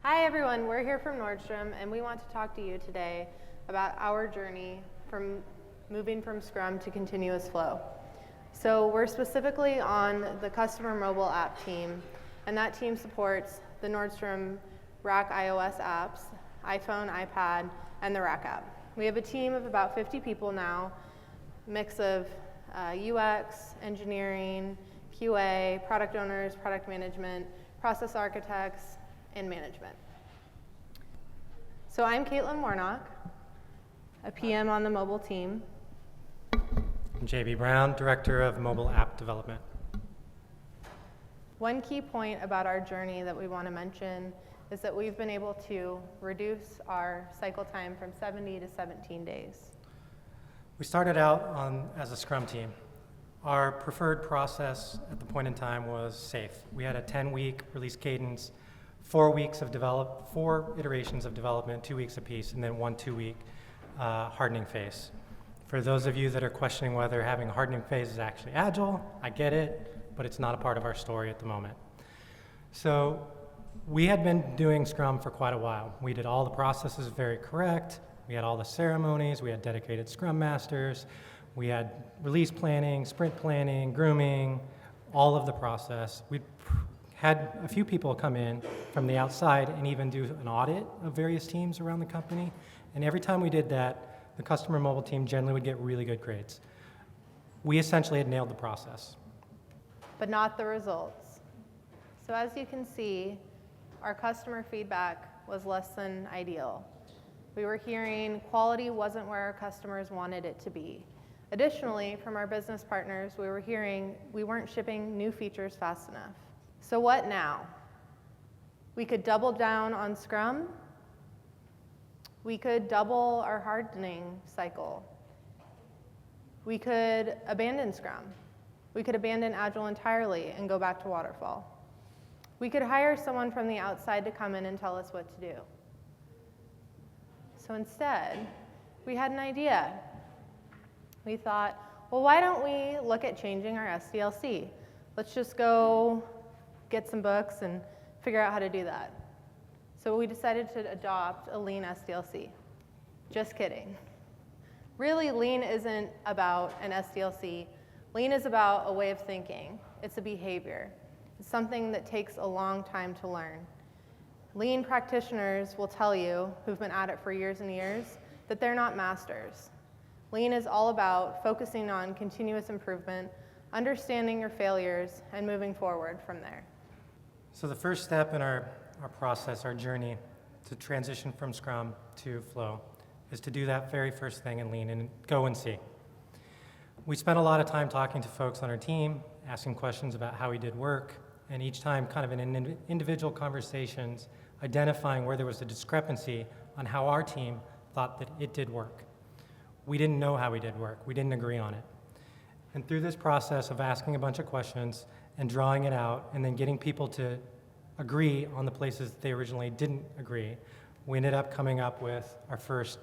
Hi everyone, we're here from Nordstrom and we want to talk to you today about our journey from moving from Scrum to continuous flow. So we're specifically on the Customer Mobile app team, and that team supports the Nordstrom Rack iOS apps, iPhone, iPad, and the Rack app. We have a team of about 50 people now, mix of UX, engineering, QA, product owners, product management, process architects, and management. So I'm Caitlin Warnock, a PM on the mobile team. I'm JB Brown, Director of Mobile App Development. One key point about our journey that we want to mention is that we've been able to reduce our cycle time from 70 to 17 days. We started out as a Scrum team. Our preferred process at the point in time was SAFe. We had a 10-week release cadence, 4 iterations of development, 2 weeks apiece, and then 1 2-week hardening phase. For those of you that are questioning whether having a hardening phase is actually Agile, I get it, but it's not a part of our story at the moment. So we had been doing Scrum for quite a while. We did all the processes very correct. We had all the ceremonies. We had dedicated Scrum Masters. We had release planning, sprint planning, grooming, all of the process. We had a few people come in from the outside and even do an audit of various teams around the company. And every time we did that, the customer mobile team generally would get really good grades. We essentially had nailed the process. But not the results. So as you can see, our customer feedback was less than ideal. We were hearing quality wasn't where our customers wanted it to be. Additionally, from our business partners, we were hearing we weren't shipping new features fast enough. So what now? We could double down on Scrum. We could double our hardening cycle. We could abandon Scrum. We could abandon Agile entirely and go back to Waterfall. We could hire someone from the outside to come in and tell us what to do. So instead, we had an idea. We thought, well, why don't we look at changing our SDLC? Let's just go get some books and figure out how to do that. So we decided to adopt a lean SDLC. Just kidding. Really, lean isn't about an SDLC. Lean is about a way of thinking. It's a behavior. It's something that takes a long time to learn. Lean practitioners will tell you, who've been at it for years and years, that they're not masters. Lean is all about focusing on continuous improvement, understanding your failures, and moving forward from there. So the first step in our process, our journey to transition from Scrum to Flow, is to do that very first thing in Lean and go and see. We spent a lot of time talking to folks on our team, asking questions about how we did work, and each time kind of in individual conversations, identifying where there was a discrepancy on how our team thought that it did work. We didn't know how we did work. We didn't agree on it. And through this process of asking a bunch of questions and drawing it out and then getting people to agree on the places that they originally didn't agree, we ended up coming up with our first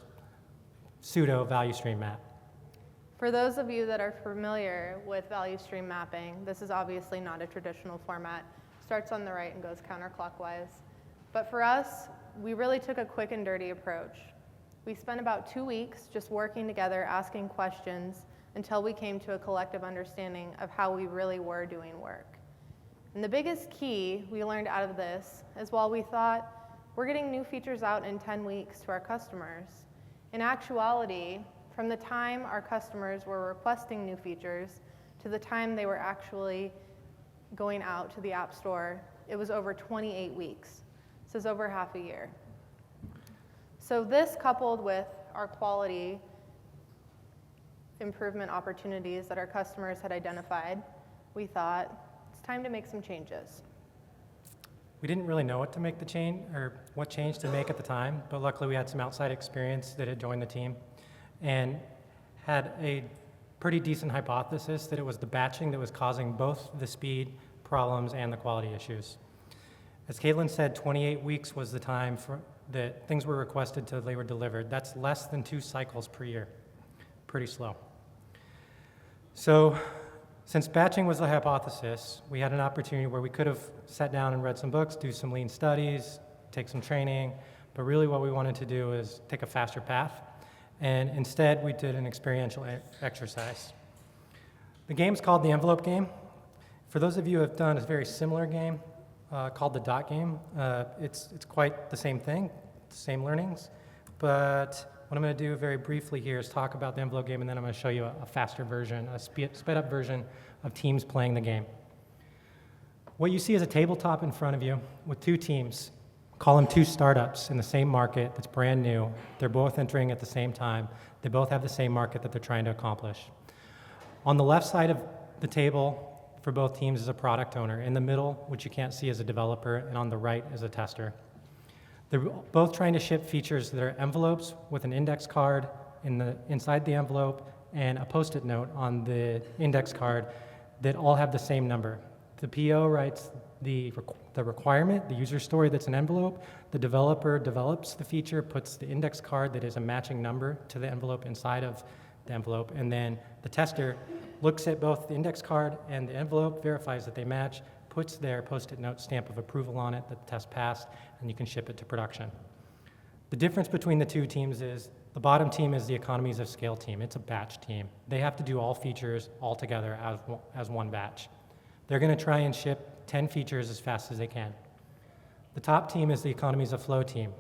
pseudo value stream map. For those of you that are familiar with value stream mapping, this is obviously not a traditional format. Starts on the right and goes counterclockwise. But for us, we really took a quick and dirty approach. We spent about 2 weeks just working together, asking questions, until we came to a collective understanding of how we really were doing work. And the biggest key we learned out of this is while we thought we're getting new features out in 10 weeks to our customers, in actuality, from the time our customers were requesting new features to the time they were actually going out to the App Store, it was over 28 weeks. So it's over half a year. So this, coupled with our quality improvement opportunities that our customers had identified, we thought it's time to make some changes. We didn't really know what to make the change or what change to make at the time, but luckily we had some outside experience that had joined the team and had a pretty decent hypothesis that it was the batching that was causing both the speed problems and the quality issues. As Caitlin said, 28 weeks was the time that things were requested till they were delivered. That's less than 2 cycles per year. Pretty slow. So since batching was the hypothesis, we had an opportunity where we could have sat down and read some books, do some lean studies, take some training, but really what we wanted to do is take a faster path. And instead, we did an experiential exercise. The game's called the envelope game. For those of you who have done a very similar game called the dot game, it's quite the same thing, same learnings. But what I'm going to do very briefly here is talk about the envelope game, and then I'm going to show you a faster version, a sped up version of teams playing the game. What you see is a tabletop in front of you with two teams. Call them two startups in the same market that's brand new. They're both entering at the same time. They both have the same market that they're trying to accomplish. On the left side of the table for both teams is a product owner. In the middle, which you can't see, is a developer, and on the right is a tester. They're both trying to ship features that are envelopes with an index card inside the envelope and a Post-it note on the index card that all have the same number. The PO writes the requirement, the user story that's an envelope. The developer develops the feature, puts the index card that is a matching number to the envelope inside of the envelope, and then the tester looks at both the index card and the envelope, verifies that they match, puts their Post-it note stamp of approval on it that the test passed, and you can ship it to production. The difference between the two teams is the bottom team is the economies of scale team. It's a batch team. They have to do all features all together as one batch. They're going to try and ship 10 features as fast as they can. The top team is the economies of flow team.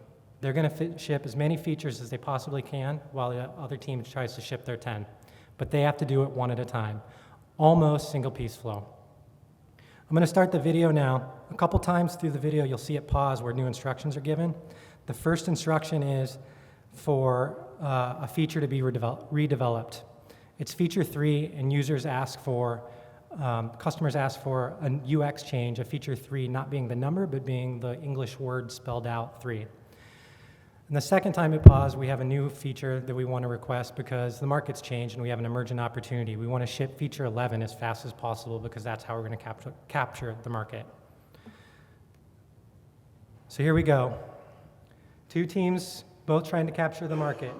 They're going to ship as many features as they possibly can while the other team tries to ship their 10. But they have to do it one at a time. Almost single piece flow. I'm going to start the video now. A couple times through the video, you'll see it pause where new instructions are given. The first instruction is for a feature to be redeveloped. It's feature 3, and customers ask for a UX change, a feature 3 not being the number, but being the English word spelled out 3. And the second time it paused, we have a new feature that we want to request because the market's changed and we have an emergent opportunity. We want to ship feature 11 as fast as possible because that's how we're going to capture the market. So here we go. Two teams, both trying to capture the market.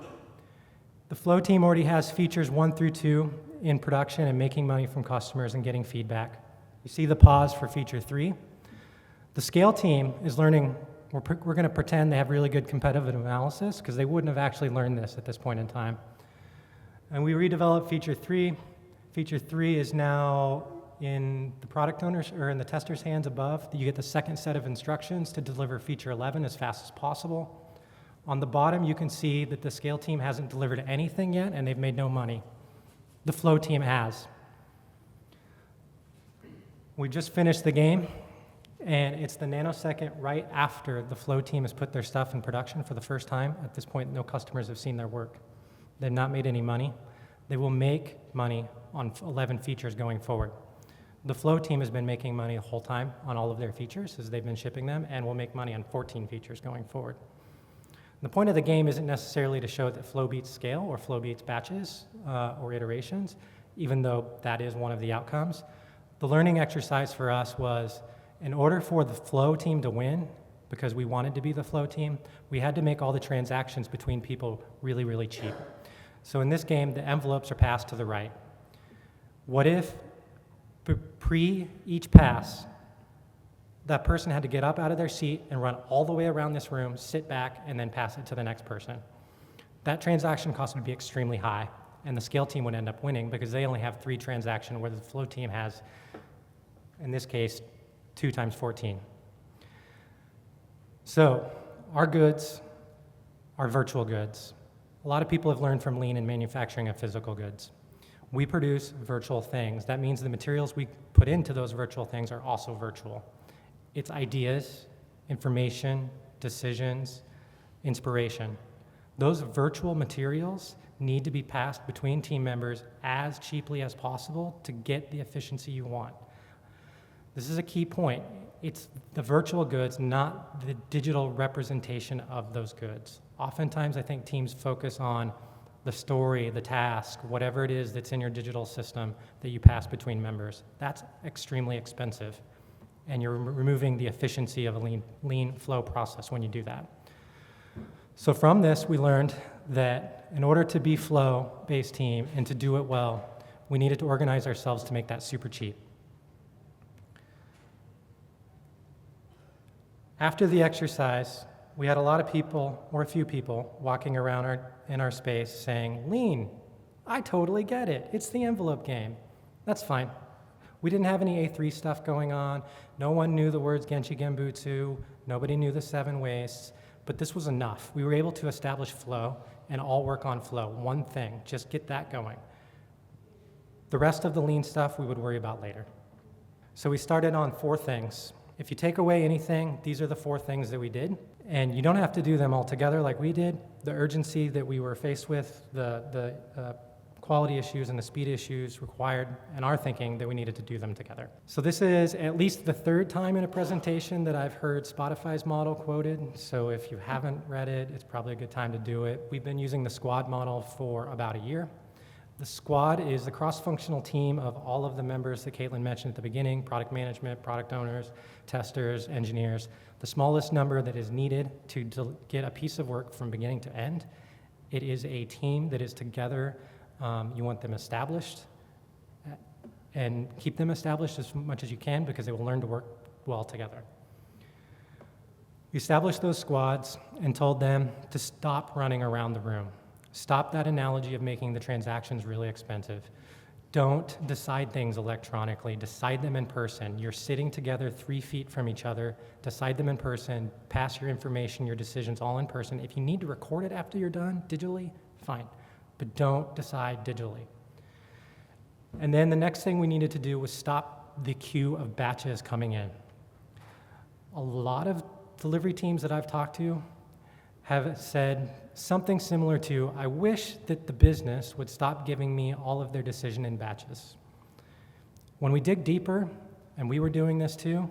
The flow team already has features 1 through 2 in production and making money from customers and getting feedback. You see the pause for feature 3. The scale team is learning. We're going to pretend they have really good competitive analysis because they wouldn't have actually learned this at this point in time. And we redeveloped feature 3. Feature 3 is now in the product owners or in the tester's hands above. You get the second set of instructions to deliver feature 11 as fast as possible. On the bottom, you can see that the scale team hasn't delivered anything yet and they've made no money. The flow team has. We just finished the game. And it's the nanosecond right after the flow team has put their stuff in production for the first time. At this point, no customers have seen their work. They've not made any money. They will make money on 11 features going forward. The flow team has been making money the whole time on all of their features as they've been shipping them, and will make money on 14 features going forward. The point of the game isn't necessarily to show that flow beats scale or flow beats batches or iterations, even though that is one of the outcomes. The learning exercise for us was, in order for the flow team to win, because we wanted to be the flow team, we had to make all the transactions between people really, really cheap. So in this game, the envelopes are passed to the right. What if pre each pass, that person had to get up out of their seat and run all the way around this room, sit back, and then pass it to the next person? That transaction cost would be extremely high, and the scale team would end up winning because they only have 3 transactions, where the flow team has, in this case, 2 times 14. So our goods are virtual goods. A lot of people have learned from lean in manufacturing of physical goods. We produce virtual things. That means the materials we put into those virtual things are also virtual. It's ideas, information, decisions, inspiration. Those virtual materials need to be passed between team members as cheaply as possible to get the efficiency you want. This is a key point. It's the virtual goods, not the digital representation of those goods. Oftentimes, I think teams focus on the story, the task, whatever it is that's in your digital system that you pass between members. That's extremely expensive, and you're removing the efficiency of a lean flow process when you do that. So from this, we learned that in order to be flow-based team and to do it well, we needed to organize ourselves to make that super cheap. After the exercise, we had a lot of people, or a few people, walking around in our space saying, "Lean, I totally get it. It's the envelope game." That's fine. We didn't have any A3 stuff going on. No one knew the words Genchi Genbutsu. Nobody knew the 7 wastes. But this was enough. We were able to establish flow and all work on flow. One thing, just get that going. The rest of the lean stuff we would worry about later. So we started on 4 things. If you take away anything, these are the 4 things that we did. And you don't have to do them all together like we did. The urgency that we were faced with, the quality issues and the speed issues required in our thinking that we needed to do them together. So this is at least the 3rd time in a presentation that I've heard Spotify's model quoted. So if you haven't read it, it's probably a good time to do it. We've been using the squad model for about a year. The squad is the cross-functional team of all of the members that Caitlin mentioned at the beginning: product management, product owners, testers, engineers. The smallest number that is needed to get a piece of work from beginning to end. It is a team that is together. You want them established and keep them established as much as you can because they will learn to work well together. We established those squads and told them to stop running around the room. Stop that analogy of making the transactions really expensive. Don't decide things electronically. Decide them in person. You're sitting together 3 feet from each other. Decide them in person. Pass your information, your decisions all in person. If you need to record it after you're done digitally, fine. But don't decide digitally. And then the next thing we needed to do was stop the queue of batches coming in. A lot of delivery teams that I've talked to have said something similar to, "I wish that the business would stop giving me all of their decision in batches." When we dig deeper, and we were doing this too,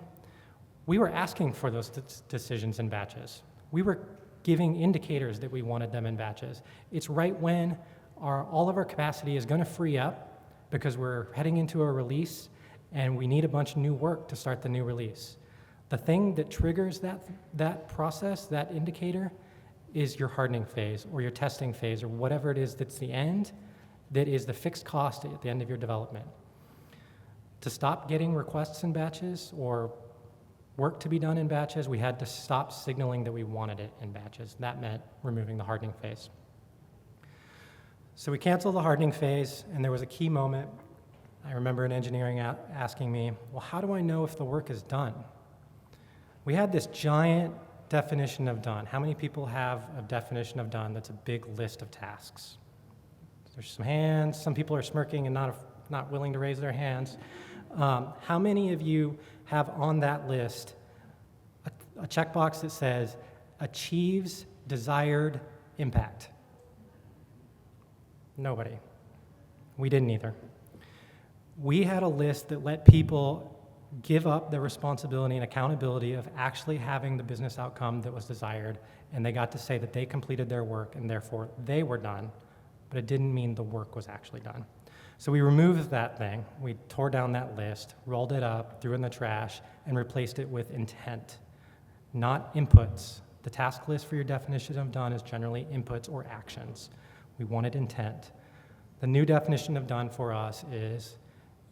we were asking for those decisions in batches. We were giving indicators that we wanted them in batches. It's right when all of our capacity is going to free up because we're heading into a release and we need a bunch of new work to start the new release. The thing that triggers that process, that indicator, is your hardening phase or your testing phase or whatever it is that's the end, that is the fixed cost at the end of your development. To stop getting requests in batches or work to be done in batches, we had to stop signaling that we wanted it in batches. That meant removing the hardening phase. So we canceled the hardening phase, and there was a key moment. I remember an engineering asking me, "Well, how do I know if the work is done?" We had this giant definition of done. How many people have a definition of done that's a big list of tasks? There's some hands. Some people are smirking and not willing to raise their hands. How many of you have on that list a checkbox that says achieves desired impact? Nobody. We didn't either. We had a list that let people give up their responsibility and accountability of actually having the business outcome that was desired, and they got to say that they completed their work and therefore they were done, but it didn't mean the work was actually done. So we removed that thing. We tore down that list, rolled it up, threw it in the trash, and replaced it with intent, not inputs. The task list for your definition of done is generally inputs or actions. We wanted intent. The new definition of done for us is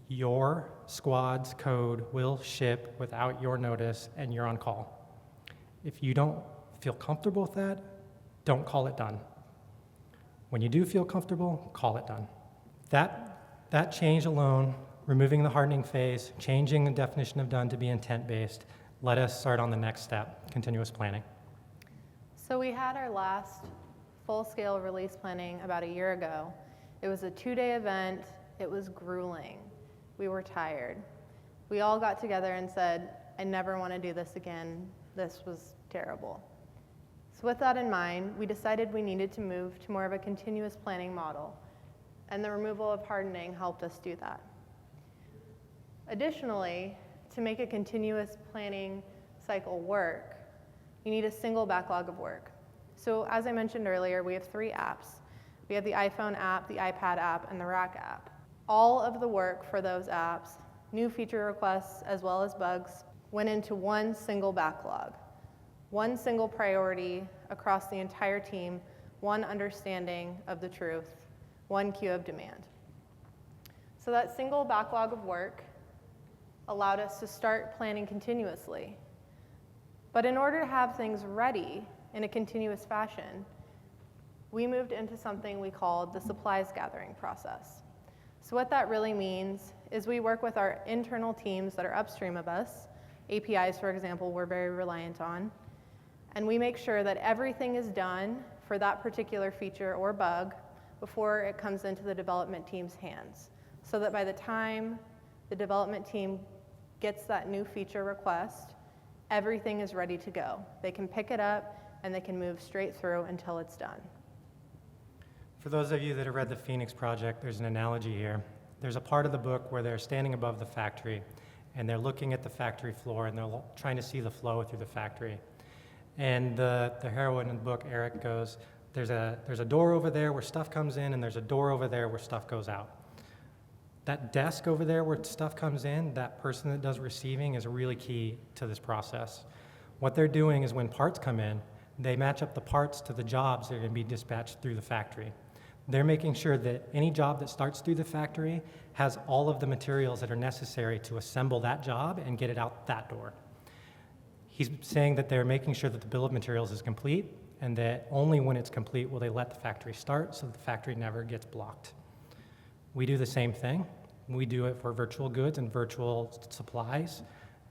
your squad's code will ship without your notice and you're on call. If you don't feel comfortable with that, don't call it done. When you do feel comfortable, call it done. That change alone, removing the hardening phase, changing the definition of done to be intent-based, let us start on the next step, continuous planning. So we had our last full-scale release planning about a year ago. It was a 2-day event. It was grueling. We were tired. We all got together and said, "I never want to do this again. This was terrible." So with that in mind, we decided we needed to move to more of a continuous planning model, and the removal of hardening helped us do that. Additionally, to make a continuous planning cycle work, you need a single backlog of work. So as I mentioned earlier, we have 3 apps. We have the iPhone app, the iPad app, and the Rack app. All of the work for those apps, new feature requests as well as bugs, went into one single backlog, one single priority across the entire team, one understanding of the truth, one queue of demand. So that single backlog of work allowed us to start planning continuously. But in order to have things ready in a continuous fashion, we moved into something we called the supplies gathering process. So what that really means is we work with our internal teams that are upstream of us. APIs, for example, we're very reliant on. And we make sure that everything is done for that particular feature or bug before it comes into the development team's hands, so that by the time the development team gets that new feature request, everything is ready to go. They can pick it up and they can move straight through until it's done. For those of you that have read the Phoenix Project, there's an analogy here. There's a part of the book where they're standing above the factory and they're looking at the factory floor and they're trying to see the flow through the factory. And the heroine in the book, Eric, goes, there's a door over there where stuff comes in and there's a door over there where stuff goes out. That desk over there where stuff comes in, that person that does receiving is really key to this process. What they're doing is when parts come in, they match up the parts to the jobs that are going to be dispatched through the factory. They're making sure that any job that starts through the factory has all of the materials that are necessary to assemble that job and get it out that door. He's saying that they're making sure that the bill of materials is complete and that only when it's complete will they let the factory start so that the factory never gets blocked. We do the same thing. We do it for virtual goods and virtual supplies,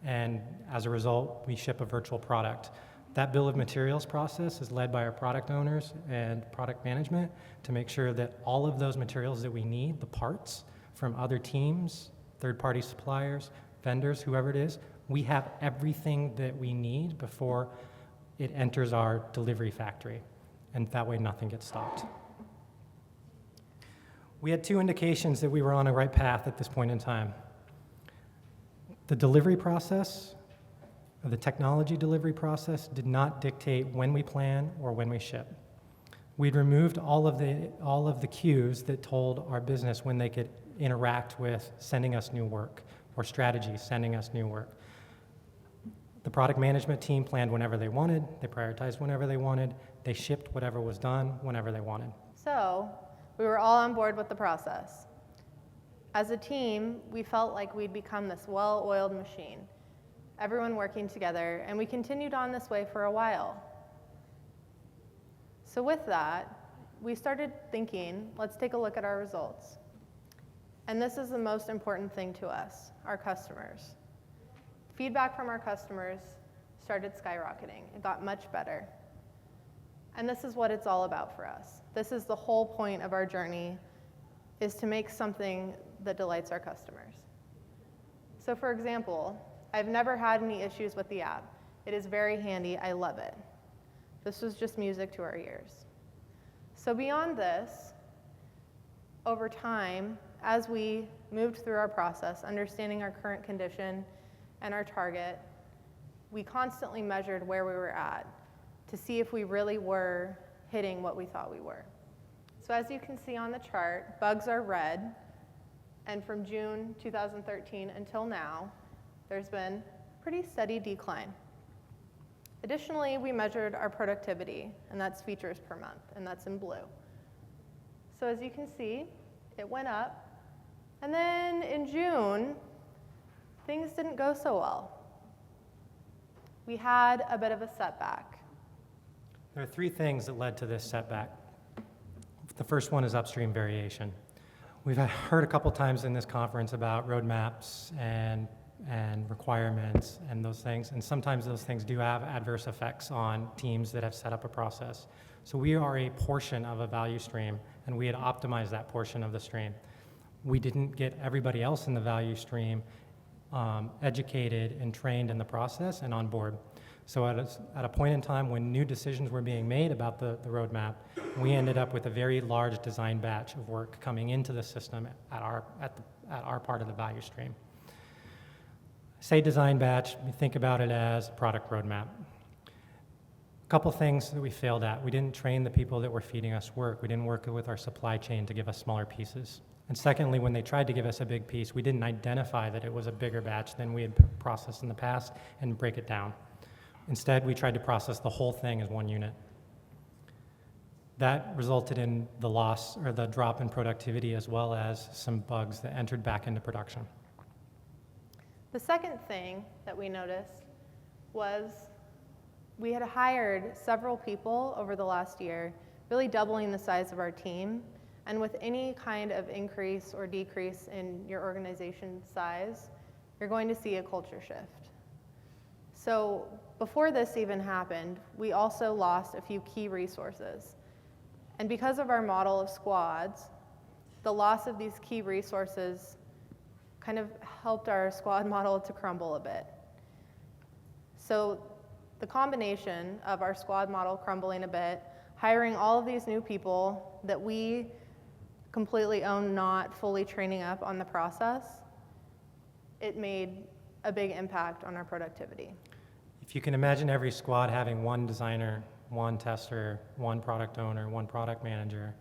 and as a result, we ship a virtual product. That bill of materials process is led by our product owners and product management to make sure that all of those materials that we need, the parts from other teams, third-party suppliers, vendors, whoever it is, we have everything that we need before it enters our delivery factory, and that way nothing gets stopped. We had two indications that we were on a right path at this point in time. The delivery process, or the technology delivery process, did not dictate when we plan or when we ship. We'd removed all of the cues that told our business when they could interact with sending us new work or strategies sending us new work. The product management team planned whenever they wanted, they prioritized whenever they wanted, they shipped whatever was done whenever they wanted. So we were all on board with the process. As a team, we felt like we'd become this well-oiled machine, everyone working together, and we continued on this way for a while. So with that, we started thinking, let's take a look at our results. And this is the most important thing to us, our customers. Feedback from our customers started skyrocketing. It got much better. And this is what it's all about for us. This is the whole point of our journey, is to make something that delights our customers. So for example, I've never had any issues with the app. It is very handy. I love it. This was just music to our ears. So beyond this, over time, as we moved through our process, understanding our current condition and our target, we constantly measured where we were at to see if we really were hitting what we thought we were. So as you can see on the chart, bugs are red, and from June 2013 until now, there's been pretty steady decline. Additionally, we measured our productivity, and that's features per month, and that's in blue. So as you can see, it went up, and then in June, things didn't go so well. We had a bit of a setback. There are three things that led to this setback. The first one is upstream variation. We've heard a couple times in this conference about roadmaps and requirements and those things, and sometimes those things do have adverse effects on teams that have set up a process. So we are a portion of a value stream, and we had optimized that portion of the stream. We didn't get everybody else in the value stream educated and trained in the process and on board. So at a point in time when new decisions were being made about the roadmap, we ended up with a very large design batch of work coming into the system at our part of the value stream. Say design batch, you think about it as product roadmap. A couple things that we failed at. We didn't train the people that were feeding us work. We didn't work with our supply chain to give us smaller pieces. And secondly, when they tried to give us a big piece, we didn't identify that it was a bigger batch than we had processed in the past and break it down. Instead, we tried to process the whole thing as one unit. That resulted in the loss or the drop in productivity as well as some bugs that entered back into production. The second thing that we noticed was we had hired several people over the last year, really doubling the size of our team. And with any kind of increase or decrease in your organization size, you're going to see a culture shift. So before this even happened, we also lost a few key resources. And because of our model of squads, the loss of these key resources kind of helped our squad model to crumble a bit. So the combination of our squad model crumbling a bit, hiring all of these new people that we completely own, not fully training up on the process, it made a big impact on our productivity. If you can imagine every squad having one designer, one tester, one product owner, one product manager,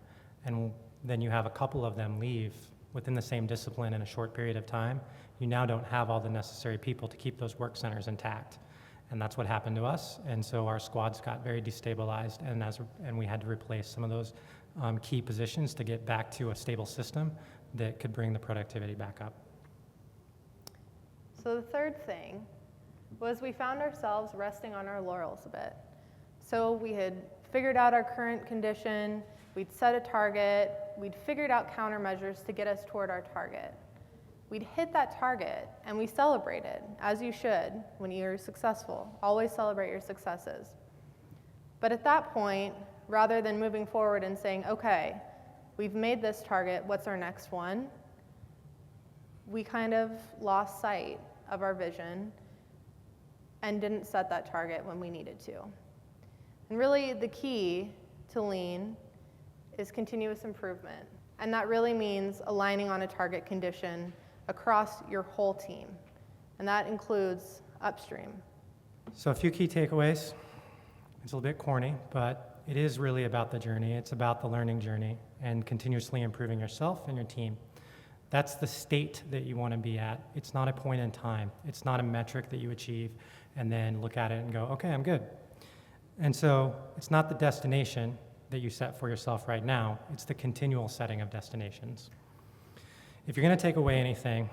and then you have a couple of them leave within the same discipline in a short period of time, you now don't have all the necessary people to keep those work centers intact. And that's what happened to us. And so our squads got very destabilized, and we had to replace some of those key positions to get back to a stable system that could bring the productivity back up. So the third thing was we found ourselves resting on our laurels a bit. So we had figured out our current condition, we'd set a target, we'd figured out countermeasures to get us toward our target. We'd hit that target and we celebrated, as you should when you're successful. Always celebrate your successes. But at that point, rather than moving forward and saying, okay, we've made this target, what's our next one? We kind of lost sight of our vision and didn't set that target when we needed to. And really the key to lean is continuous improvement. And that really means aligning on a target condition across your whole team. And that includes upstream. So a few key takeaways. It's a little bit corny, but it is really about the journey. It's about the learning journey and continuously improving yourself and your team. That's the state that you want to be at. It's not a point in time. It's not a metric that you achieve and then look at it and go, okay, I'm good. And so it's not the destination that you set for yourself right now. It's the continual setting of destinations. If you're going to take away anything,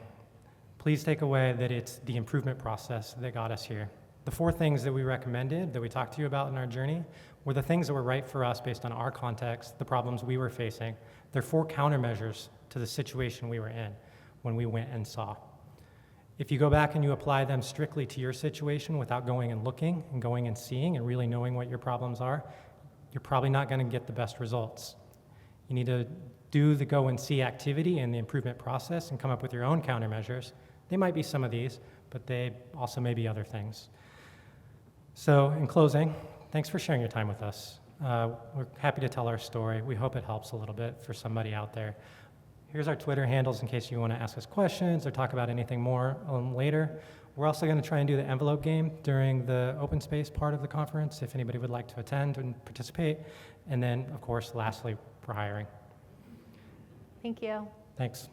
please take away that it's the improvement process that got us here. The 4 things that we recommended, that we talked to you about in our journey, were the things that were right for us based on our context, the problems we were facing. They're 4 countermeasures to the situation we were in when we went and saw. If you go back and you apply them strictly to your situation without going and looking and going and seeing and really knowing what your problems are, you're probably not going to get the best results. You need to do the go and see activity and the improvement process and come up with your own countermeasures. They might be some of these, but they also may be other things. So in closing, thanks for sharing your time with us. We're happy to tell our story. We hope it helps a little bit for somebody out there. Here's our Twitter handles in case you want to ask us questions or talk about anything more later. We're also going to try and do the envelope game during the open space part of the conference if anybody would like to attend and participate. And then, of course, lastly, for hiring. Thank you. Thanks.